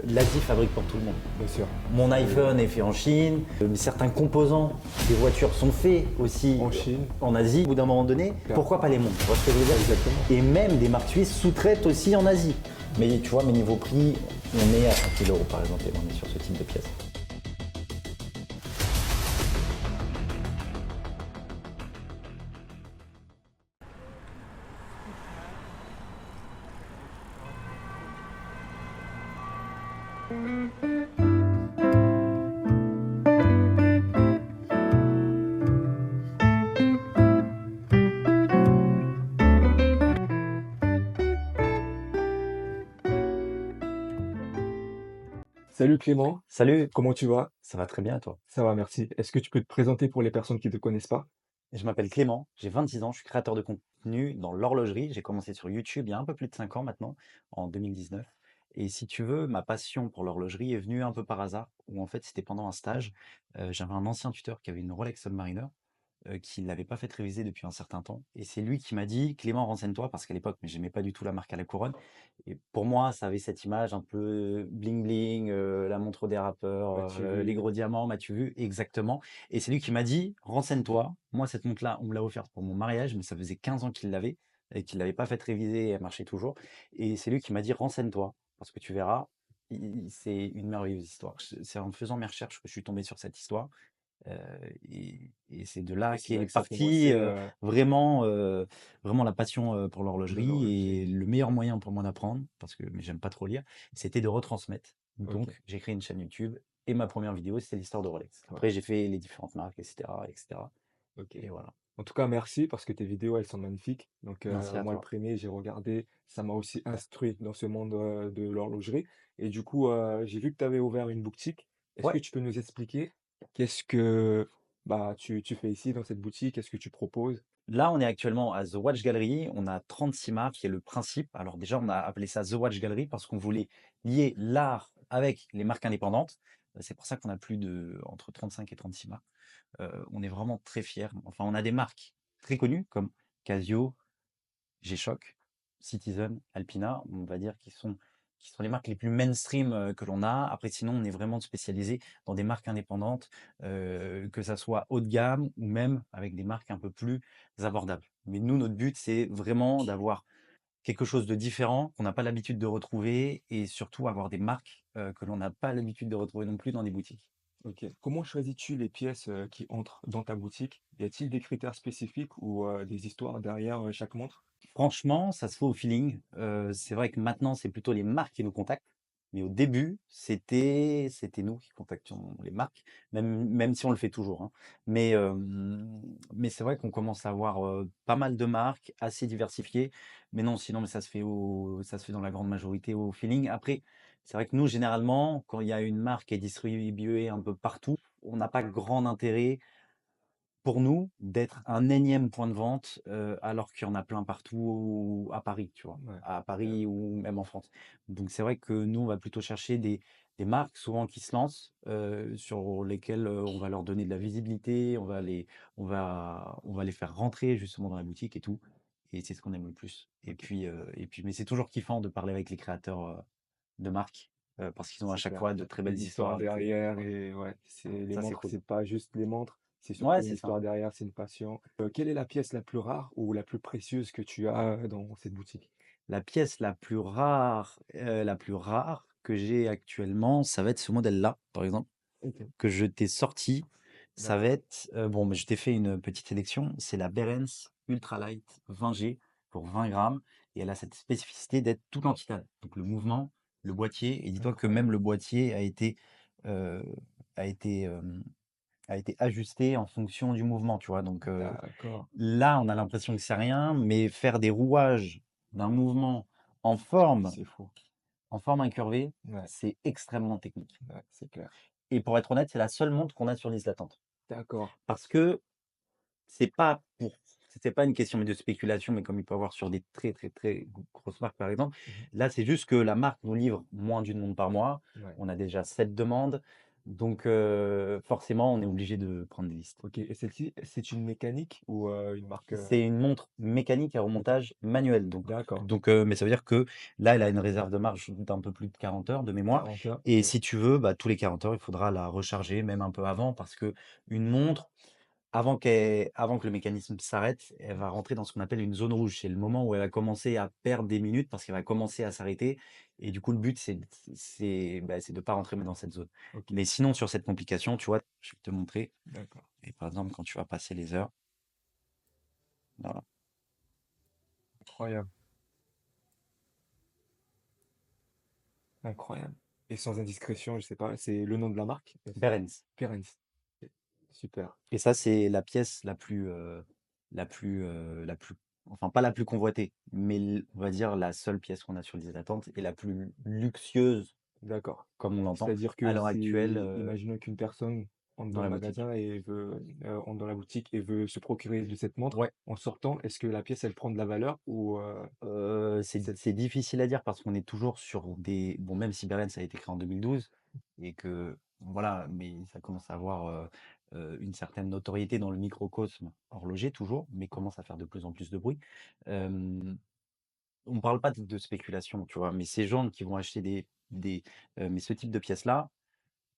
l'Asie fabrique pour tout le monde. Bien sûr. Mon iPhone est fait en Chine, certains composants des voitures sont faits aussi En Chine. en Asie. Au bout d'un moment donné, pourquoi pas les montres? Tu vois ce que je veux dire? Exactement. Et même des marques suisses sous-traitent aussi en Asie. Mais tu vois, mes niveaux prix, on est à 5 000 € par exemple, et on est sur ce type de pièces. Salut Clément, Salut, comment tu vas? ça va très bien toi? Ça va, merci. Est-ce que tu peux te présenter pour les personnes qui ne te connaissent pas? Je m'appelle Clément, j'ai 26 ans, je suis créateur de contenu dans l'horlogerie. J'ai commencé sur YouTube il y a un peu plus de 5 ans maintenant, en 2019. Et si tu veux, ma passion pour l'horlogerie est venue un peu par hasard, où en fait c'était pendant un stage. J'avais un ancien tuteur qui avait une Rolex Submariner, qui ne l'avait pas fait réviser depuis un certain temps. Et c'est lui qui m'a dit: «Clément, renseigne-toi», parce qu'à l'époque, mais j'aimais pas du tout la marque à la couronne. Et pour moi, ça avait cette image un peu bling bling, la montre au dérapeur, As-tu les vu? gros diamants, m'as-tu vu? Exactement. Et c'est lui qui m'a dit: «Renseigne-toi». Moi, cette montre-là, on me l'a offerte pour mon mariage, mais ça faisait 15 ans qu'il l'avait et qu'il l'avait pas faite réviser et elle marchait toujours. Et c'est lui qui m'a dit: «Renseigne-toi, parce que tu verras, c'est une merveilleuse histoire». C'est en faisant mes recherches que je suis tombé sur cette histoire. Et c'est de là Et c'est qu'est là que ça a partie commencé. vraiment, vraiment la passion pour De l'horlogerie. l'horlogerie. Et le meilleur moyen pour moi d'apprendre, parce que mais j'aime pas trop lire, c'était de retransmettre. Ok. Donc j'ai créé une chaîne YouTube et ma première vidéo, c'était l'histoire de Rolex. Ouais. Après, j'ai fait les différentes marques, etc., etc. Ok. Et voilà. En tout cas, merci parce que tes vidéos, elles sont magnifiques. Donc, Merci à moi, le toi. premier, j'ai regardé, ça m'a aussi instruit dans ce monde de l'horlogerie. Et du coup, j'ai vu que tu avais ouvert une boutique. Est-ce que Ouais. tu peux nous expliquer qu'est-ce que bah, tu fais ici dans cette boutique? Qu'est-ce que tu proposes? Là, on est actuellement à The Watch Gallery. On a 36 marques et le principe. Alors déjà, on a appelé ça The Watch Gallery parce qu'on voulait lier l'art avec les marques indépendantes. C'est pour ça qu'on a plus de entre 35 et 36 marques. On est vraiment très fiers. Enfin, on a des marques très connues comme Casio, G-Shock, Citizen, Alpina, on va dire qui sont les marques les plus mainstream que l'on a. Après, sinon, on est vraiment spécialisé dans des marques indépendantes, que ça soit haut de gamme ou même avec des marques un peu plus abordables. Mais nous, notre but, c'est vraiment d'avoir quelque chose de différent qu'on n'a pas l'habitude de retrouver et surtout avoir des marques que l'on n'a pas l'habitude de retrouver non plus dans des boutiques. Ok. Comment choisis-tu les pièces qui entrent dans ta boutique? Y a-t-il des critères spécifiques ou des histoires derrière chaque montre? Franchement, ça se fait au feeling. C'est vrai que maintenant, c'est plutôt les marques qui nous contactent. Mais au début, c'était nous qui contactions les marques, même si on le fait toujours, hein. Mais, mais c'est vrai qu'on commence à avoir pas mal de marques, assez diversifiées. Mais non, sinon, mais ça se fait dans la grande majorité au feeling. Après, c'est vrai que nous, généralement, quand il y a une marque qui est distribuée un peu partout, on n'a pas grand intérêt pour nous, d'être un énième point de vente, alors qu'il y en a plein partout à Paris, tu vois? Ouais. À Paris ou même en France. Donc c'est vrai que nous, on va plutôt chercher des marques souvent qui se lancent, sur lesquelles, on va leur donner de la visibilité, on va les faire rentrer justement dans la boutique et tout. Et c'est ce qu'on aime le plus. Ok. Et puis mais c'est toujours kiffant de parler avec les créateurs, de marques, parce qu'ils ont à C'est chaque clair. fois de très belles Les histoires histoires et tout. derrière et ouais, c'est les Ça, c'est montres, cool. c'est pas juste les montres, c'est Ouais, surtout une c'est ça. histoire derrière, c'est une passion. Quelle est la pièce la plus rare ou la plus précieuse que tu as dans cette boutique? La pièce la plus rare que j'ai actuellement, ça va être ce modèle-là, par exemple, Ok, que je t'ai sorti. Ça va d'accord. être, bon, mais je t'ai fait une petite sélection. C'est la Berens Ultralight 20G pour 20 grammes. Et elle a cette spécificité d'être tout en titane. Donc le mouvement, le boîtier, et dis-toi que même Incroyable. le boîtier euh, a été, euh, a été ajusté en fonction du mouvement, tu vois. Donc D'accord. là, on a l'impression que c'est rien, mais faire des rouages d'un mouvement en forme C'est fou. en forme incurvée, Ouais, c'est extrêmement technique. ouais, c'est clair. Et pour être honnête, c'est la seule montre qu'on a sur liste d'attente. D'accord. Parce que c'est pas pour c'était pas une question de spéculation, mais comme il peut y avoir sur des très, très, très grosses marques, par exemple. Mhm. Là, c'est juste que la marque nous livre moins d'une montre par mois. Ouais, On a déjà 7 demandes. Donc forcément, on est obligé de prendre des listes. OK et celle-ci, c'est une mécanique ou une marque, C'est une montre mécanique à OK. remontage manuel, donc D'accord. mais ça veut dire que là, elle a une réserve de marche d'un peu plus de 40 heures de mémoire 40 heures, et OK. si tu veux, bah, tous les 40 heures, il faudra la recharger, même un peu avant parce qu'une montre, avant que le mécanisme s'arrête, elle va rentrer dans ce qu'on appelle une zone rouge. C'est le moment où elle va commencer à perdre des minutes parce qu'elle va commencer à s'arrêter et du coup, le but, c'est de pas rentrer dans cette zone. OK, Mais sinon, sur cette complication, tu vois, je vais te montrer d'accord. et par exemple, quand tu vas passer les heures, voilà, Incroyable, incroyable et sans indiscrétion, je sais pas, c'est le nom de la marque? Berens. Perens. OK, super. Et ça, c'est la pièce la plus enfin pas la plus convoitée, mais on va dire la seule pièce qu'on a sur liste d'attente et la plus luxueuse, D'accord. comme on l'entend, C'est-à-dire à que l'heure actuelle, si, imaginons qu'une personne entre dans dans le la boutique. magasin et entre dans la boutique et veut se procurer de cette montre, Ouais, en sortant, est-ce que la pièce, elle prend de la valeur ou c'est c'est difficile à dire parce qu'on est toujours sur des bon, même si Berlin ça a été créé en 2012 et que voilà, mais ça commence à avoir, une certaine notoriété dans le microcosme horloger toujours, mais commence à faire de plus en plus de bruit. Hem On parle pas de spéculation, tu vois? Mais ces gens qui vont acheter mais ce type de pièces-là,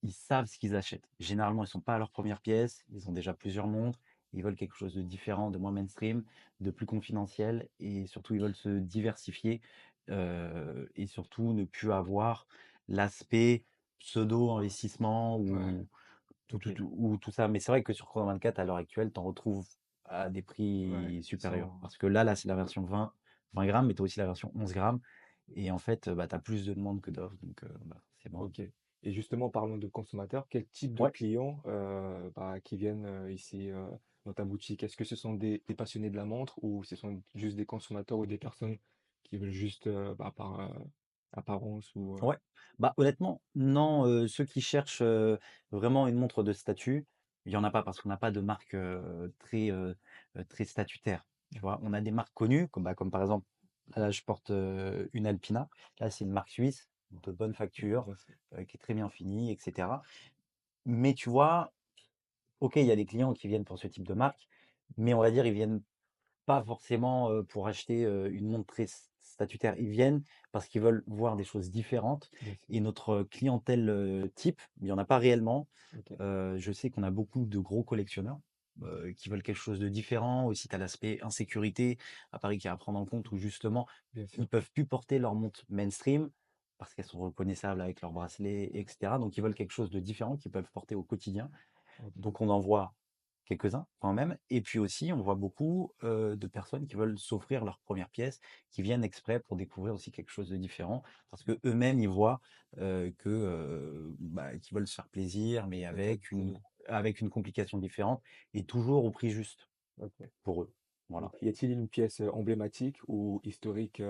ils savent ce qu'ils achètent. Généralement, ils sont pas à leur première pièce, ils ont déjà plusieurs montres, ils veulent quelque chose de différent, de moins mainstream, de plus confidentiel et surtout ils veulent se diversifier, et surtout ne plus avoir l'aspect pseudo-investissement ouais, OK, ou tout ça. Mais c'est vrai que sur Chrono 24 à l'heure actuelle, tu en retrouves à des ouais, prix supérieurs. sans Parce que là, c'est la version 20 grammes, mais tu as aussi la version 11 grammes. Et en fait, bah, tu as plus de demandes que d'offres, donc bah, forcément. OK et justement, parlons de consommateurs, quel type de Ouais, clients, bah, qui viennent, ici, dans ta boutique? Est-ce que ce sont des passionnés de la montre ou ce sont juste des consommateurs ou des personnes qui veulent juste, bah, par, apparence ou, ouais. Bah, honnêtement, non, ceux qui cherchent, vraiment une montre de statut, il y en a pas parce qu'on n'a pas de marque, très statutaire, tu vois? On a des marques connues comme par exemple, là, je porte, une Alpina. Là, c'est une marque suisse de bonne facture, intéressant? qui est très bien finie et cetera. Mais tu vois, OK, il y a des clients qui viennent pour ce type de marque, mais on va dire, ils viennent pas forcément, pour acheter, une montre très statutaire. Ils viennent parce qu'ils veulent voir des choses différentes Bien sûr, et notre clientèle, type, il y en a pas réellement. OK, Je sais qu'on a beaucoup de gros collectionneurs, qui veulent quelque chose de différent. Aussi, tu as l'aspect insécurité à Paris qui est à prendre en compte où justement, bien sûr, ils peuvent plus porter leur montre mainstream parce qu'elles sont reconnaissables avec leurs bracelets et cetera. Donc ils veulent quelque chose de différent qu'ils peuvent porter au quotidien. OK, Donc on en voit quelques-uns quand même et puis aussi on voit beaucoup, de personnes qui veulent s'offrir leur première pièce, qui viennent exprès pour découvrir aussi quelque chose de différent. Parce que eux mêmes ils voient, bah, qu'ils veulent se faire plaisir, mais ça peut être avec une complication différente et toujours au prix juste OK. pour eux. Donc, Voilà. y a-t-il une pièce, emblématique ou historique,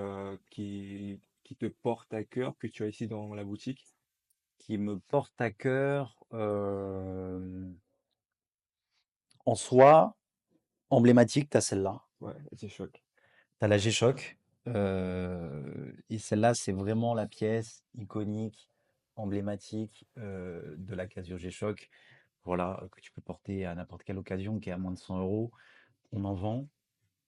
qui te porte à cœur, que tu as ici dans la boutique? Qui me porte à cœur, en soi, emblématique, tu as celle-là. Ouais, c'est choc. Tu as la G-Shock, et celle-là, c'est vraiment la pièce iconique, emblématique, de la Casio G-Shock. Voilà, que tu peux porter à n'importe quelle occasion, qui est à moins de 100 €. On en vend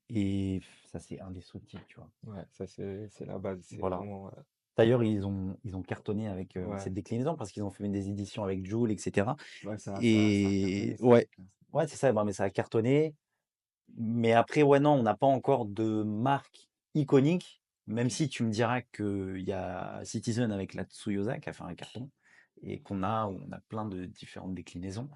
et ça, c'est indestructible, tu vois? Ouais, ça c'est la base, c'est Voilà. vraiment, D'ailleurs, ils ont cartonné avec, ouais, cette déclinaison parce qu'ils ont fait des éditions avec Joule et cetera ouais, ça a et cartonné, ça. ouais, ouais, c'est ça, bah, mais ça a cartonné. Mais après, ouais, non, on n'a pas encore de marque iconique, même OK. si tu me diras qu'il y a Citizen avec la Tsuyosa qui a fait un carton et on a plein de différentes déclinaisons.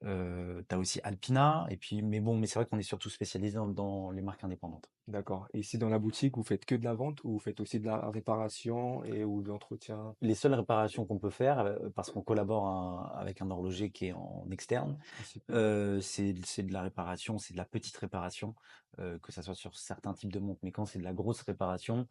Tu as aussi Alpina et puis mais bon, mais c'est vrai qu'on est surtout spécialisé dans les marques indépendantes. D'accord. Et ici dans la boutique, vous faites que de la vente ou vous faites aussi de la réparation et ou de l'entretien? Les seules réparations qu'on peut faire, parce qu'on collabore avec un horloger qui est en externe, Ah super, c'est de la réparation, c'est de la petite réparation, que ça soit sur certains types de montres. Mais quand c'est de la grosse réparation,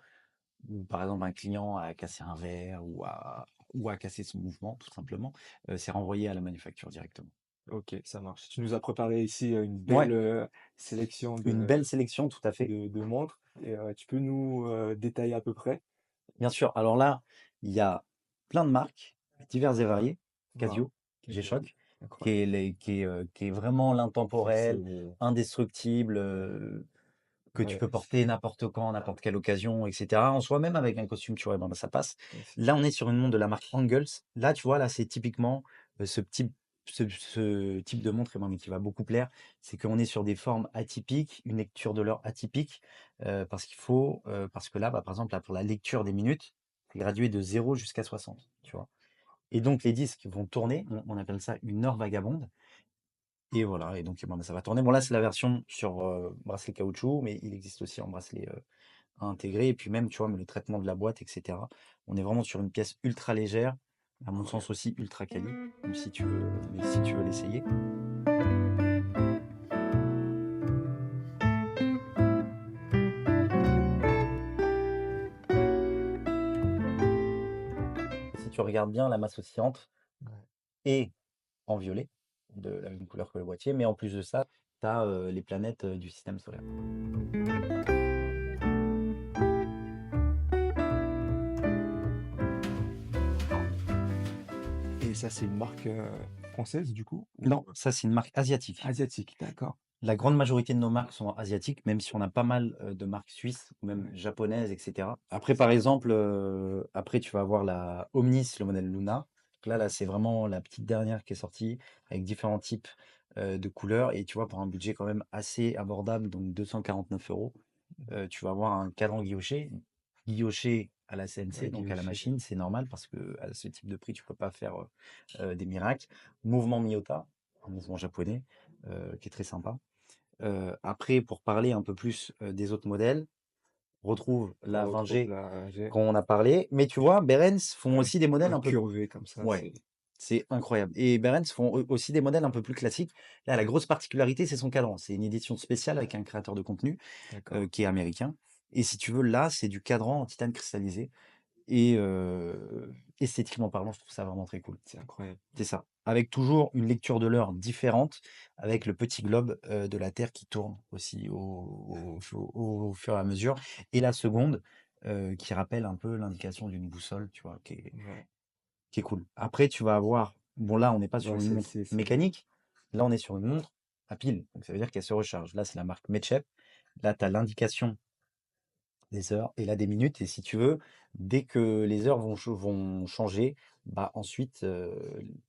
ou par exemple un client a cassé un verre ou a cassé son mouvement tout simplement, c'est renvoyé à la manufacture directement. OK, ça marche. Tu nous as préparé ici, une belle, Ouais, sélection une belle sélection, tout à fait. de montres et tu peux nous, détailler à peu près? Bien sûr, alors là, il y a plein de marques diverses et variées, Waouh, Casio. OK. G-Shock, Incroyable. qui est vraiment Ça, c'est l'intemporel, indestructible, que tu ouais, peux porter n'importe quand, n'importe quelle occasion, et cetera. En soi, même avec un costume, tu vois, ben, ça passe. ouais, c'est Là, on est sur une montre de la marque Angles. Là, tu vois, là, c'est typiquement ce ce type de montre, et moi, mais qui va beaucoup plaire. C'est qu'on est sur des formes atypiques, une lecture de l'heure atypique, parce que là, bah, par exemple, là, pour la lecture des minutes, c'est gradué de 0 jusqu'à 60, tu vois. Et donc, les disques vont tourner. On appelle ça une heure vagabonde. Et voilà, et donc, bon, bah, ça va tourner. Bon, là, c'est la version sur bracelet caoutchouc, mais il existe aussi en bracelet à intégrer. Et puis même, tu vois, mais le traitement de la boîte, etc. On est vraiment sur une pièce ultra légère, à mon sens incroyable. aussi ultra quali, mais si tu veux l'essayer. Si tu regardes bien, la masse oscillante Ouais. est en violet, de la même couleur que le boîtier, mais en plus de ça, tu as les planètes du système solaire. Et ça, c'est une marque, française du coup? Non, Ou, ça c'est une marque asiatique. asiatique? D'accord. La grande majorité de nos marques sont asiatiques, même si on a pas mal, de marques suisses ou même Ouais, japonaises, et cetera. Après, par exemple, après tu vas avoir la Omnis, le modèle Luna. Donc là, ouais. c'est vraiment la petite dernière qui est sortie avec différents types, de couleurs, et tu vois, pour un budget quand même assez abordable, donc 249 €, Mmh. tu vas avoir un cadran guilloché. Guilloché à la CNC, Ouais, donc à la guilloché. machine, c'est normal parce que à ce type de prix, tu peux pas faire, des miracles. Mouvement Miyota, un mouvement japonais, qui est très sympa. Après, pour parler un peu plus, des autres modèles, on retrouve On la retrouve 20G la G. qu'on a parlé, mais tu vois, Behrens font Ouais, aussi des modèles un peu, incurvé comme ça, ouais, c'est c'est incroyable, et Behrens font aussi des modèles un peu plus classiques. Là, la grosse particularité, c'est son cadran. C'est une édition spéciale avec un créateur de contenu, d'accord. qui est américain, et si tu veux, là, c'est du cadran en titane cristallisé, et esthétiquement parlant, je trouve ça vraiment très cool. C'est incroyable. C'est ça. Avec toujours une lecture de l'heure différente, avec le petit globe, de la Terre qui tourne aussi au fur et à mesure, et la seconde, qui rappelle un peu l'indication d'une boussole, tu vois? Ouais. Qui est cool. Après, tu vas avoir, bon, là, on n'est pas Ouais, sur une montre celle-ci, c'est mécanique, là, on est sur une montre à pile, donc ça veut dire qu'elle se recharge. Là, c'est la marque Medshep. Là, tu as l'indication des heures et là des minutes, et si tu veux, dès que les heures vont changer, bah, ensuite,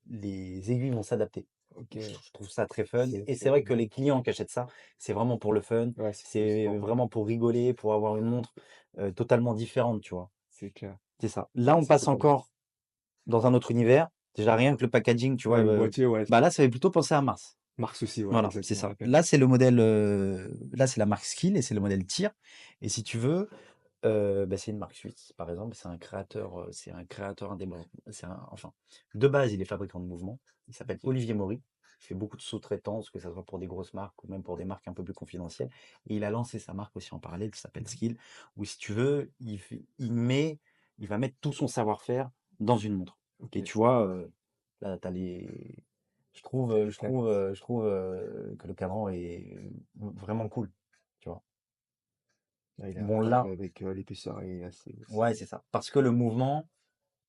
les aiguilles vont s'adapter. OK. Je trouve ça très fun, et c'est C'est vrai que les clients qui achètent ça, c'est vraiment pour le fun, ouais, c'est plus c'est pour, vraiment pour rigoler, pour avoir une montre, totalement différente, tu vois? c'est clair. C'est ça. Là, on C'est passe totalement encore dans un autre univers. Déjà rien que le packaging, tu vois, ouais, le boîtier, ouais, bah, là, ça fait plutôt penser à Mars. Mars aussi, ouais, Voilà, c'est exactement, ça. la même. Là, c'est le modèle, là, c'est la marque Skill, et c'est le modèle Tir, et si tu veux, bah, c'est une marque suisse, par exemple, c'est un créateur indépendant. Enfin, de base, il est fabricant de mouvements. Il s'appelle OK. Olivier Maury. Il fait beaucoup de sous-traitance, que ça soit pour des grosses marques ou même pour des marques un peu plus confidentielles. Et il a lancé sa marque aussi en parallèle, qui s'appelle Mmh. Skill, où si tu veux, il va mettre tout son savoir-faire dans une montre. Et OK. tu vois, là, t'as les, C'est les plaques. je trouve que le cadran est vraiment cool, tu vois. Là, il est Bon, incroyable là, avec, l'épaisseur est assez aussi. ouais, c'est ça. Parce que le mouvement,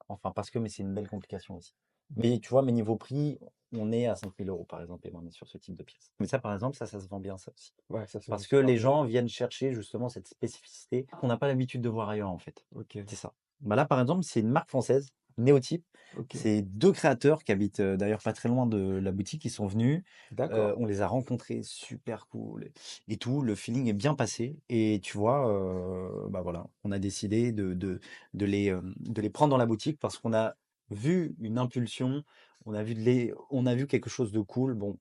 enfin, parce que, mais c'est une belle complication aussi. Mais tu vois, mes niveaux prix, on est à 5 000 € par exemple, et on est sur ce type de pièce. Mais ça, par exemple, ça se vend bien, ça aussi. Ouais, ça se vend Parce que super les bien. gens viennent chercher justement cette spécificité qu'on n'a pas l'habitude de voir ailleurs, en fait. OK. C'est ça. Bah là, par exemple, c'est une marque française, Néotype. OK. C'est deux créateurs qui habitent d'ailleurs pas très loin de la boutique. Ils sont venus, D'accord. on les a rencontrés, super cool et tout. Le feeling est bien passé. Et tu vois, bah voilà, on a décidé de les prendre dans la boutique parce qu'on a vu une impulsion, on a vu quelque chose de cool. Bon,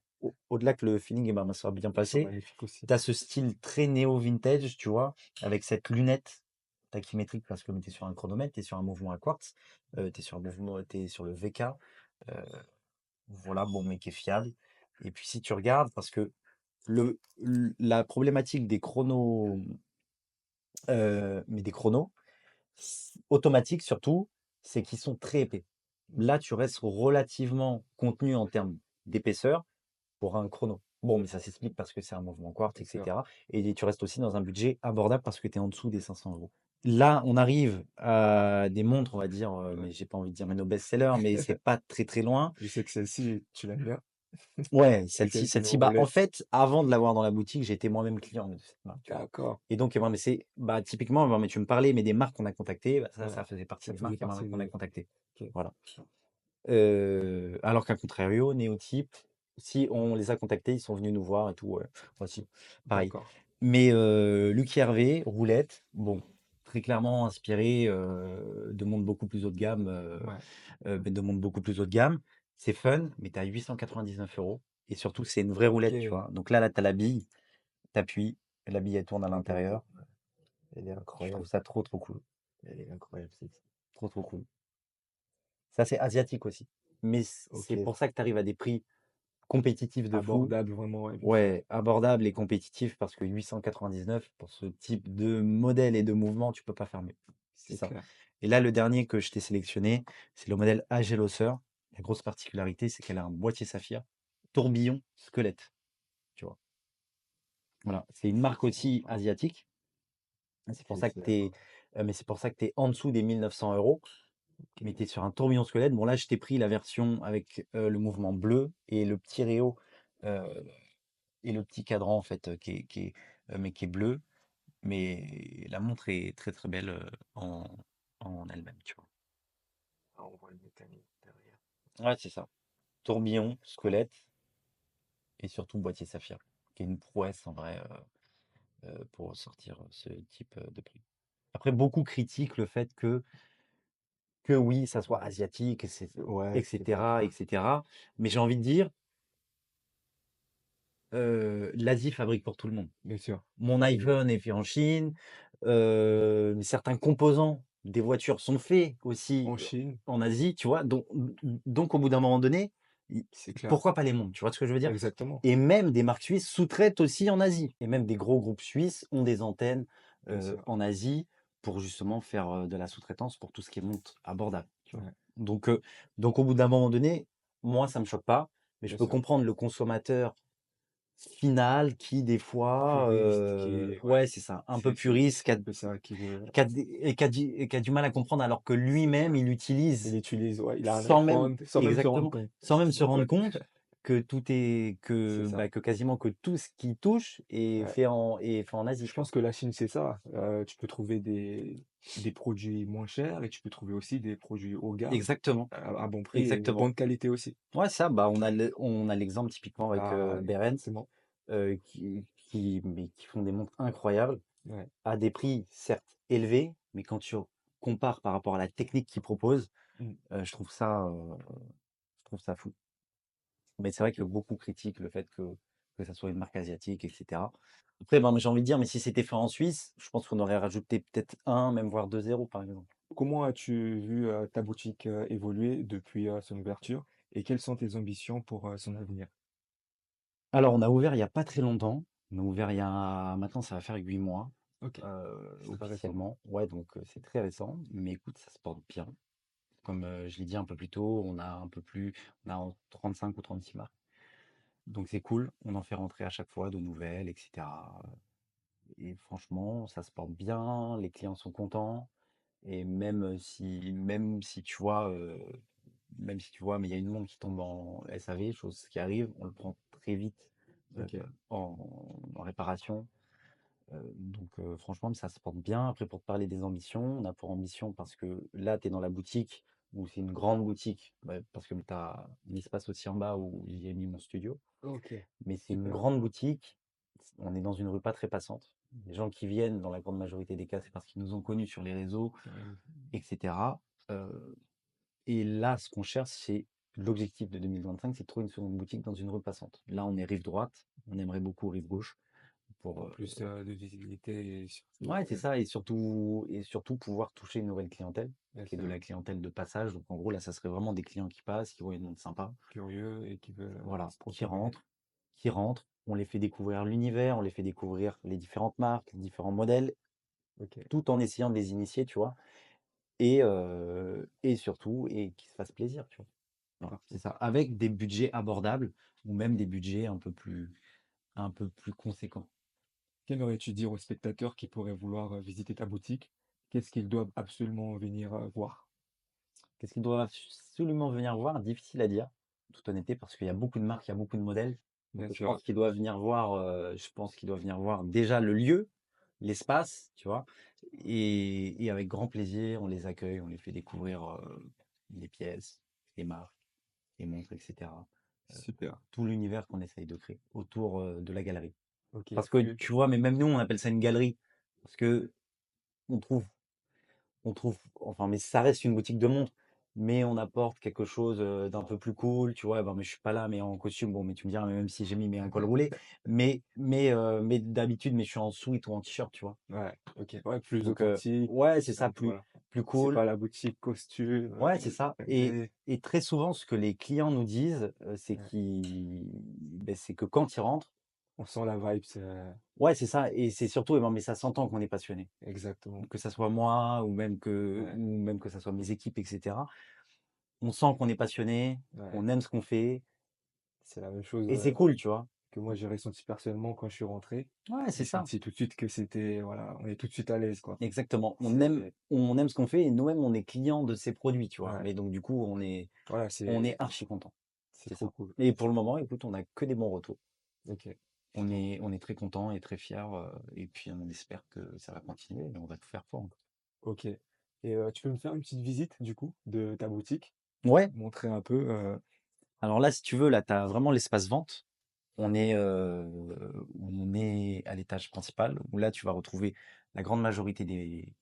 au-delà que le feeling, eh ben, ça soit bien Ils sont passé, magnifiques aussi. tu as ce style très néo-vintage, tu vois, avec cette lunette tachymétrique parce que tu es sur un chronomètre, tu es sur un mouvement à quartz, tu sur le VK, heu, voilà, bon, mais qui est fiable. Et puis si tu regardes, parce que la problématique des chronos, mais des chronos automatiques surtout, c'est qu'ils sont très épais. Là, tu restes relativement contenu en termes d'épaisseur pour un chrono. Bon, mais ça s'explique parce que c'est un mouvement quartz, Bien et sûr. cetera, et tu restes aussi dans un budget abordable parce que tu es en dessous des 500 €. là, on arrive à des montres, on va dire, Ouais. mais j'ai pas envie de dire nos best-sellers, mais c'est pas très, très loin. Je sais que celle-ci, tu l'aimes bien. Ouais, C'est celle qui nous bah, en Rolex. fait, avant de l'avoir dans la boutique, j'étais moi-même client de cette marque, tu vois? D'accord. Et donc, mais c'est, bah, typiquement, bon, mais tu me parlais, mais des marques qu'on a contactées, bah, Ouais. ça faisait partie Ça des faisait marques partie qu'on a de. contactées. Ok. Voilà. Alors qu'à contrario, Néotype, si on les a contactés, ils sont venus nous voir et tout, ouais. Voici, pareil. D'accord. Mais Lucky Hervé, Roulette, bon, très clairement inspiré de montres beaucoup plus haut de gamme, Ouais. mais de montres beaucoup plus haut de gamme. C'est fun, mais t'as 899 € et surtout, c'est une vraie roulette, tu Ok. vois. Donc là, t'as la bille, t'appuies, la bille, elle tourne à Ah ben, l'intérieur. elle est Je trouve incroyable. ça trop, trop cool. Elle est incroyable, c'est trop, trop cool. Ça, c'est asiatique aussi. Mais Ok. c'est pour ça que tu arrives à des prix compétitifs de fou. Abordable, vraiment, ouais, bien sûr. Ouais, abordable et compétitif parce que 899 pour ce type de modèle et de mouvement, tu peux pas faire mieux. C'est C'est ça. clair. Et là, le dernier que je t'ai sélectionné, c'est le modèle AG Losser. La grosse particularité, c'est qu'elle a un boîtier saphir, tourbillon, squelette. Tu vois. Voilà. C'est une marque aussi asiatique. C'est pour Ok, ça que mais c'est pour ça que tu es en dessous des 1900 €. Mais tu es sur un tourbillon squelette. Bon, là, je t'ai pris la version avec le mouvement bleu et le petit réo et le petit cadran, en fait, mais qui est bleu. Mais la montre est très très belle en elle-même, tu vois. ah, on voit le mécanique derrière. Ouais, c'est ça. Tourbillon, squelette et surtout boîtier saphir, qui est une prouesse en vrai pour sortir ce type de prix. Après, beaucoup critiquent le fait que oui, ça soit asiatique, Ouais, c'est vrai. etc., etc. Mais j'ai envie de dire, l'Asie fabrique pour tout le monde. Bien sûr. Mon C'est iPhone est fait en Chine, mais certains composants des voitures sont faits aussi en Chine, en Asie, tu vois? Donc au bout d'un moment donné, i c'est clair. pourquoi pas les montres? Tu vois ce que je veux dire? Exactement. Et même des marques suisses sous-traitent aussi en Asie et même des gros groupes suisses ont des antennes, Bien sûr. en Asie pour justement faire, de la sous-traitance pour tout ce qui est montre abordable, tu vois? Ouais, Donc heu, donc au bout d'un moment donné, moi ça me choque pas, mais je bien peux sûr. comprendre le consommateur final qui des fois, Puriste qui est, ouais, ouais, c'est ça, un peu c'est puriste, un peu ça qui veut. qui a du mal à comprendre alors que C'est lui-même clair. il Il utilise utilise, ouais, il a un sans même iPhone sans même se rendre exactement, compte. sans même se rendre Ouais, compte que tout est c'est ça. bah, que quasiment que tout ce qu'il touche Ouais. est fait en Asie, Je tu vois? pense que la Chine, c'est ça. Tu peux trouver des produits moins chers et tu peux trouver aussi des produits haut de gamme Exactement, à bon prix et exactement. bonne qualité aussi. Ouais, ça, bah, on a l'exemple typiquement avec, Ah, Behrendt, forcément. qui font des montres incroyables. Ouais. À des prix certes élevés, mais quand tu compares par rapport à la technique qu'ils proposent, Mm. je trouve je trouve ça fou. Mais c'est vrai que Ok. beaucoup critiquent le fait que ça soit une marque asiatique, et cetera. Après, ben, j'ai envie de dire, mais si c'était fait en Suisse, je pense qu'on aurait rajouté peut-être un, même voire 2 zéros, par exemple. Comment as-tu vu ta boutique évoluer depuis son ouverture et quelles sont tes ambitions pour son avenir? Alors, on a ouvert il y a pas très longtemps. On a ouvert il y a maintenant, ça va faire 8 mois, Ok, c'est très récent. officiellement. Ouais, donc c'est très récent, mais écoute, ça se porte bien. Comme, je l'ai dit un peu plus tôt, on a en 35 ou 36 marques. Donc c'est cool, on en fait rentrer à chaque fois de nouvelles, et cetera. Et franchement, ça se porte bien, les clients sont contents. Et même si tu vois, mais il y a une montre qui tombe en SAV, chose qui arrive, on le prend très vite euh, Ok, en réparation. Franchement, ça se porte bien. Après, pour te parler des ambitions, on a pour ambition, parce que là, tu es dans la boutique, où c'est une grande boutique, ouais, parce que tu as un espace aussi en bas où j'y ai mis mon studio. ok, Mais c'est une super. grande boutique. On est dans une rue pas très passante. Les gens qui viennent, dans la grande majorité des cas, c'est parce qu'ils nous ont connus sur les réseaux, Sur les- etc. Euh, et là, ce qu'on cherche, c'est l'objectif de 2025, c'est de trouver une seconde boutique dans une rue passante. Là, on est rive droite. On aimerait beaucoup rive gauche pour. Pour plus de visibilité et surtout, Ouais, c'est ça. Et surtout pouvoir toucher une nouvelle clientèle, bien qui est de la sûr, clientèle de passage. Donc, en gros, là, ça serait vraiment des clients qui passent, qui voient une montre sympa. curieux et qui veulent Voilà, se procurer. qui rentrent, on les fait découvrir l'univers, on les fait découvrir les différentes marques, les différents modèles, Ok. tout en essayant de les initier, tu vois, et surtout, et qu'ils se fassent plaisir, tu vois. Voilà, c'est Parfait. ça. Avec des budgets abordables ou même des budgets un peu plus conséquents. Qu'aimerais-tu dire aux spectateurs qui pourraient vouloir visiter ta boutique? qu'est-ce qu'ils doivent absolument venir, voir? Qu'est-ce qu'ils doivent absolument venir voir? Difficile à dire, en toute honnêteté, parce qu'il y a beaucoup de marques, il y a beaucoup de modèles. Donc Bien je sûr, pense qu'ils doivent venir voir, déjà le lieu, l'espace, tu vois? Et avec grand plaisir, on les accueille, on les fait découvrir, les pièces, les marques, les montres et cetera. Heu, super. Tout l'univers qu'on essaye de créer autour, de la galerie. OK, Parce que tu vois, mais même nous, on appelle ça une galerie parce qu'on trouve enfin, mais ça reste une boutique de montres, mais on apporte quelque chose, d'un peu plus cool, tu vois? Bon, mais je suis pas là, mais en costume, bon, mais tu me diras, mais même si j'ai mis un col roulé, mais d'habitude, mais je suis en sweat ou en t-shirt, tu vois? ouais, OK, ouais, plus Donc, authentique, ouais, c'est ça, un peu voilà. plus C'est cool. pas la boutique costume, Ouais, c'est ça rêvé. et très souvent, ce que les clients nous disent, Ouais, c'est que quand ils rentrent on sent la vibe, ouais, c'est ça et c'est surtout, mais ça s'entend qu'on est passionné. exactement. Que ça soit moi Ouais, ou même que ça soit mes équipes et cetera. On sent qu'on est passionné, ouais, qu'on aime ce qu'on fait c'est la même chose, et c'est cool, tu vois? que moi j'ai ressenti personnellement quand je suis rentré. Ouais, J'ai c'est ça, senti tout de suite que c'était voilà, on est tout de suite à l'aise, quoi. exactement. C'est On aime ce qu'on fait et nous-mêmes, on est clients de ces produits, tu vois? ouais, Mais donc du coup, voilà, on est archi content, c'est c'est trop ça cool. et pour le moment, écoute, on a que des bons retours. OK, On est très content et très fiers, et puis on espère que ça va continuer et on va tout faire pour. OK et tu peux me faire une petite visite, du coup, de ta boutique? Ouais, Montrer un peu, alors là, si tu veux, là, tu as vraiment l'espace vente. On est à l'étage principal où là, tu vas retrouver la grande majorité des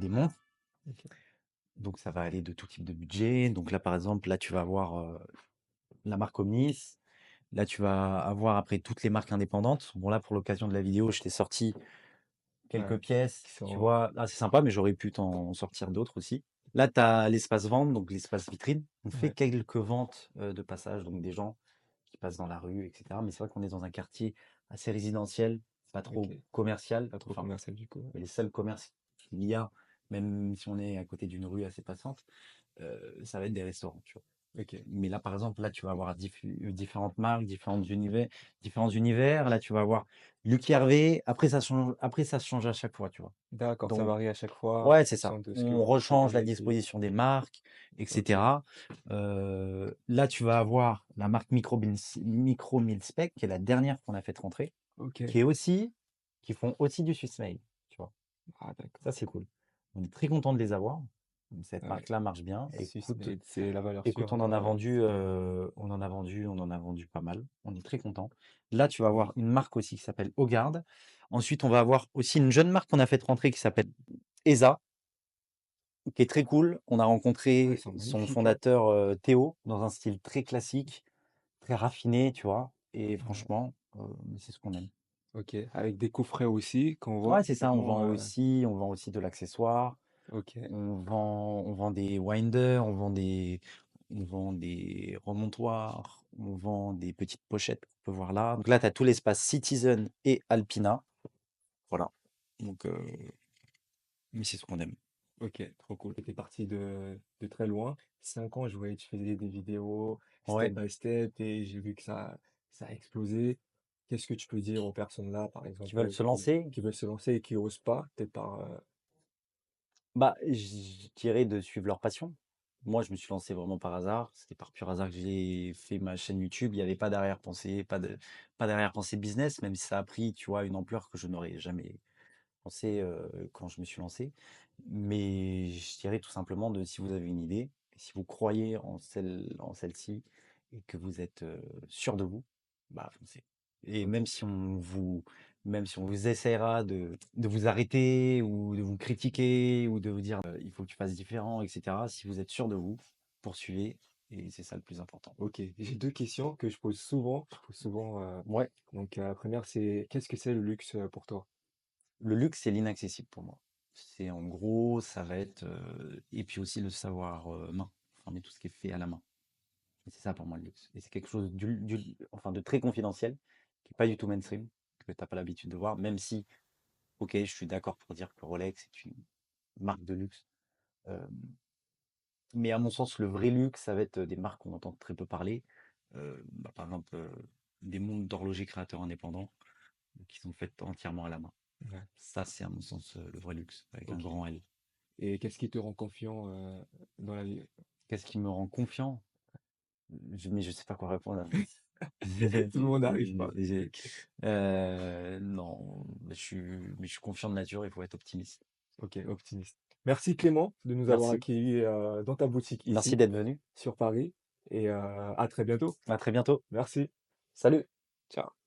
montres. OK, Donc, ça va aller de tout type de budget. Donc là, par exemple, là, tu vas avoir la marque Omnis. Là, tu vas avoir après toutes les marques indépendantes. Bon, là, pour l'occasion de la vidéo, je t'ai sorti quelques ouais, pièces. qui Tu sont vois, là, c'est sympa, mais j'aurais pu t'en sortir d'autres aussi. Là, tu as l'espace vente, donc l'espace vitrine. On fait ouais, quelques ventes de passage, donc des gens qui passent dans la rue, etc. Mais c'est vrai qu'on est dans un quartier assez résidentiel, pas trop OK, commercial. pas trop Enfin, commercial, du coup, ouais. les seuls commerces qu'il y a, même si on est à côté d'une rue assez passante, ça va être des restaurants, tu vois. OK, Mais là, par exemple, là, tu vas avoir différentes marques, différents univers. Là, tu vas avoir Luc Hervé. Après, ça change à chaque fois, tu vois. d'accord, ça Donc, varie à chaque fois, en ouais, c'est ça. fonction de ce que On vous rechange la proposez. disposition des marques, OK, etc. Là, tu vas avoir la marque Micro Mil-Spec, qui est la dernière qu'on a fait rentrer, OK. qui est aussi, qui font aussi du Swiss Mail, tu vois. Ah d'accord, Ça, c'est cool. On est très content de les avoir. Cette ouais. marque-là marche bien. Suisse Made, c'est la valeur Écoute, sûre, derrière. on en a vendu pas mal. On est très content. Là, tu vas Ouais. avoir une marque aussi qui s'appelle Hogarth. Ensuite, on va avoir aussi une jeune marque qu'on a fait rentrer qui s'appelle ESA, qui est très cool. On a Ah, ils rencontré sont son magnifiques, hein. fondateur, Théo, dans un style très classique, très raffiné, tu vois? Et Ouais. franchement, c'est ce qu'on aime. OK, avec des coffrets aussi qu'on Ouais, voit c'est ça, vraiment, on vend aussi de l'accessoire, OK, on vend des winders, on vend des remontoirs, on vend des petites pochettes qu'on peut voir là. Donc là, tu as tout l'espace Citizen et Alpina. Voilà. Donc, mais c'est ce qu'on aime. OK, trop cool. Tu parti de très loin. 5 ans, je voyais que tu faisais des vidéos step Ouais. by step et j'ai vu que ça a explosé. Qu'est-ce que tu peux dire aux personnes là, par Qui veulent exemple, se lancer? qui veulent se lancer et qui osent pas, peut-être par, Bah, je dirais de suivre leur passion. Moi, je me suis lancé vraiment par hasard. C'était par pur hasard que j'ai fait ma chaîne YouTube. Il n'y avait pas d'arrière-pensée, pas d'arrière-pensée business, même si ça a pris, tu vois, une ampleur que je n'aurais jamais pensé quand je me suis lancé. Mais je dirais tout simplement de si vous avez une idée, si vous croyez en celle-ci et que vous êtes sûr de vous, bah foncez. Et OK, même si on vous essaiera de vous arrêter ou de vous critiquer ou de vous dire il faut que tu fasses différent, etc. Si vous êtes sûr de vous, poursuivez et c'est ça le plus important. OK. J'ai 2 questions que je pose souvent. Je pose souvent, Ouais, donc, la première c'est: qu'est-ce que c'est le luxe, pour toi? le luxe, c'est l'inaccessible pour moi. C'est en gros, ça va être et puis aussi le savoir main, enfin mais tout ce qui est fait à la main. Et c'est ça pour moi le luxe. Et c'est quelque chose enfin, de très confidentiel, qui n'est pas du tout mainstream, que tu n'as pas l'habitude de voir, même si, ok, je suis d'accord pour dire que Rolex est une marque de luxe. euh, mais à mon sens, le vrai luxe, ça va être des marques qu'on entend très peu parler. Par exemple, des montres d'horlogers créateurs indépendants qui sont faites entièrement à la main. Ouais, Ça, c'est à mon sens le vrai luxe, avec un OK. grand L. Et qu'est-ce qui te rend confiant, dans la vie? Qu'est-ce qui me rend confiant? Mais je sais pas quoi répondre. Tout le monde n'arrive pas. J'ai non, mais je suis confiant de nature, il faut être optimiste. OK, optimiste. Merci Clément de nous avoir Merci. accueillis, dans ta boutique Merci ici, d'être venu. sur Paris et à très bientôt. À très bientôt. Merci. Salut. Ciao.